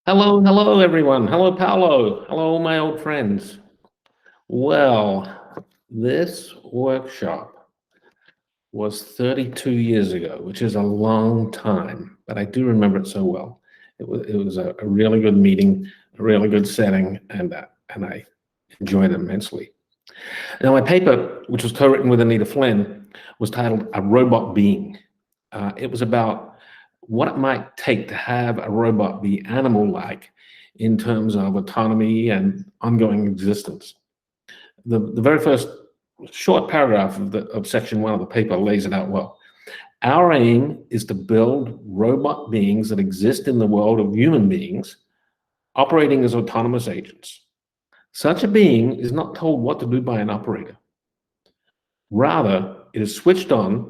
Hello, hello, everyone. Hello, Paolo. Hello, my old friends. Well, this workshop was 32 years ago, which is a long time, but I do remember it so well. It was a really good meeting, a really good setting, and I enjoyed it immensely. Now, my paper, which was co-written with Anita Flynn, was titled "A Robot Being." It was about what it might take to have a robot be animal-like in terms of autonomy and ongoing existence. The very first short paragraph of section one of the paper lays it out well. Our aim is to build robot beings that exist in the world of human beings, operating as autonomous agents. Such a being is not told what to do by an operator. Rather, it is switched on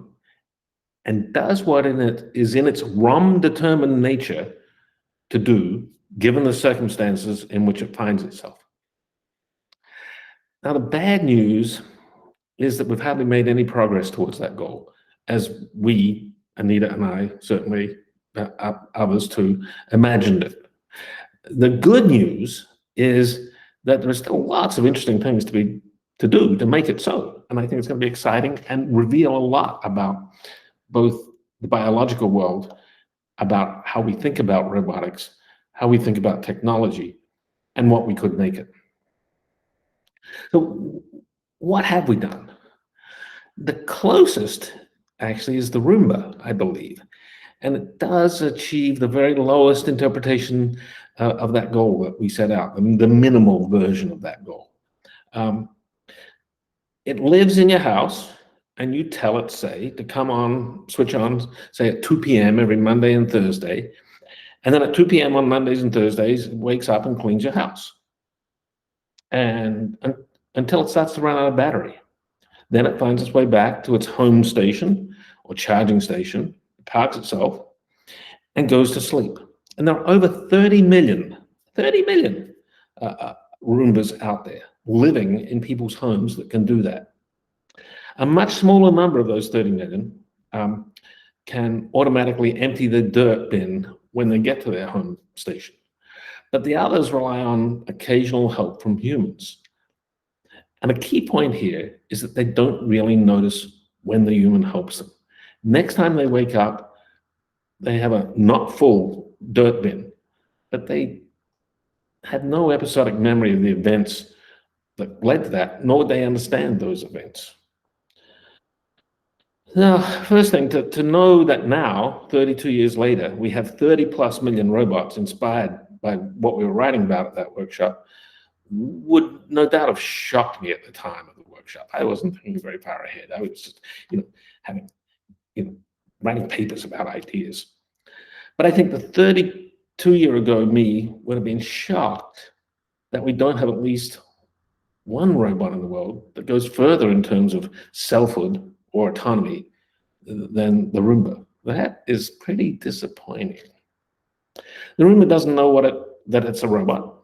and does what is in its ROM-determined nature to do, given the circumstances in which it finds itself. Now, the bad news is that we've hardly made any progress towards that goal, as we, Anita and I, certainly others too, imagined it. The good news is that there are still lots of interesting things to do to make it so, and I think it's going to be exciting and reveal a lot about both the biological world, about how we think about robotics, how we think about technology, and what we could make it. So what have we done? The closest actually is the Roomba, I believe, and it does achieve the very lowest interpretation of that goal that we set out, the minimal version of that goal. It lives in your house, and you tell it, say, to come on, switch on, say at 2 p.m. every Monday and Thursday, and then at 2 p.m. on Mondays and Thursdays, it wakes up and cleans your house. And until it starts to run out of battery. Then it finds its way back to its home station or charging station, parks itself, and goes to sleep. And there are over 30 million Roombas out there living in people's homes that can do that. A much smaller number of those 30 million can automatically empty the dirt bin when they get to their home station. But the others rely on occasional help from humans. And a key point here is that they don't really notice when the human helps them. Next time they wake up, they have a not full dirt bin, but they have no episodic memory of the events that led to that, nor would they understand those events. Now, first thing, to know that now, 32 years later, we have 30 plus million robots inspired by what we were writing about at that workshop would no doubt have shocked me at the time of the workshop. I wasn't thinking very far ahead. I was just, writing papers about ideas. But I think the 32-year ago me would have been shocked that we don't have at least one robot in the world that goes further in terms of selfhood or autonomy than the Roomba. That is pretty disappointing. The Roomba doesn't know that it's a robot.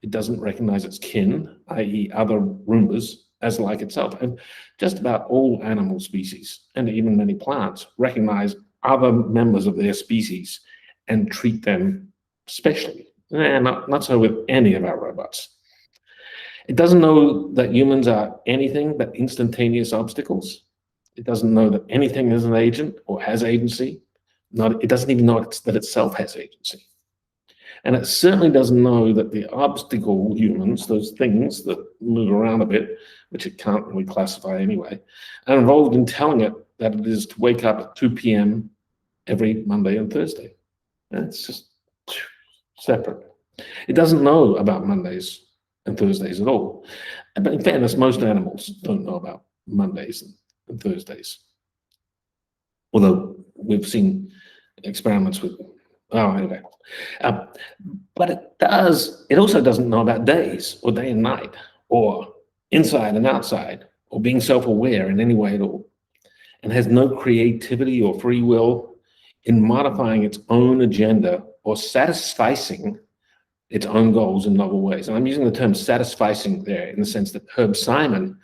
It doesn't recognize its kin, i.e. other Roombas, as like itself. And just about all animal species, and even many plants, recognize other members of their species and treat them specially. Not so with any of our robots. It doesn't know that humans are anything but instantaneous obstacles. It doesn't know that anything is an agent or has agency. It doesn't even know that itself has agency. And it certainly doesn't know that the obstacle humans, those things that move around a bit, which it can't really classify anyway, are involved in telling it that it is to wake up at 2 p.m. every Monday and Thursday. And it's just separate. It doesn't know about Mondays and Thursdays at all. But in fairness, most animals don't know about Mondays and Thursdays. Although we've seen experiments with, anyway. But it also doesn't know about days or day and night or inside and outside or being self-aware in any way at all, and has no creativity or free will in modifying its own agenda or satisficing its own goals in novel ways. And I'm using the term satisficing there in the sense that Herb Simon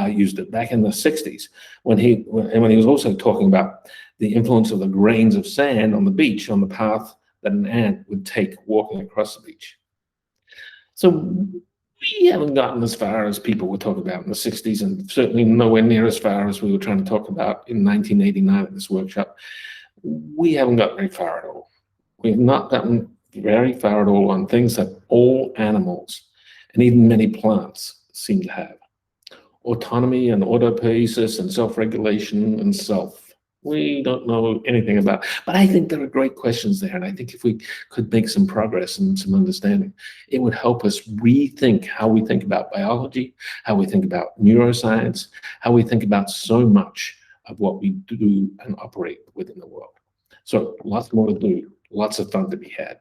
used it back in the 60s when he was also talking about the influence of the grains of sand on the beach on the path that an ant would take walking across the beach. So we haven't gotten as far as people were talking about in the 60s, and certainly nowhere near as far as we were trying to talk about in 1989 at this workshop. We haven't gotten very far at all. We have not gotten very far at all on things that all animals and even many plants seem to have. Autonomy and autopoiesis and self-regulation and self. We don't know anything about, but I think there are great questions there. And I think if we could make some progress and some understanding, it would help us rethink how we think about biology, how we think about neuroscience, how we think about so much of what we do and operate within the world. So lots more to do, lots of fun to be had.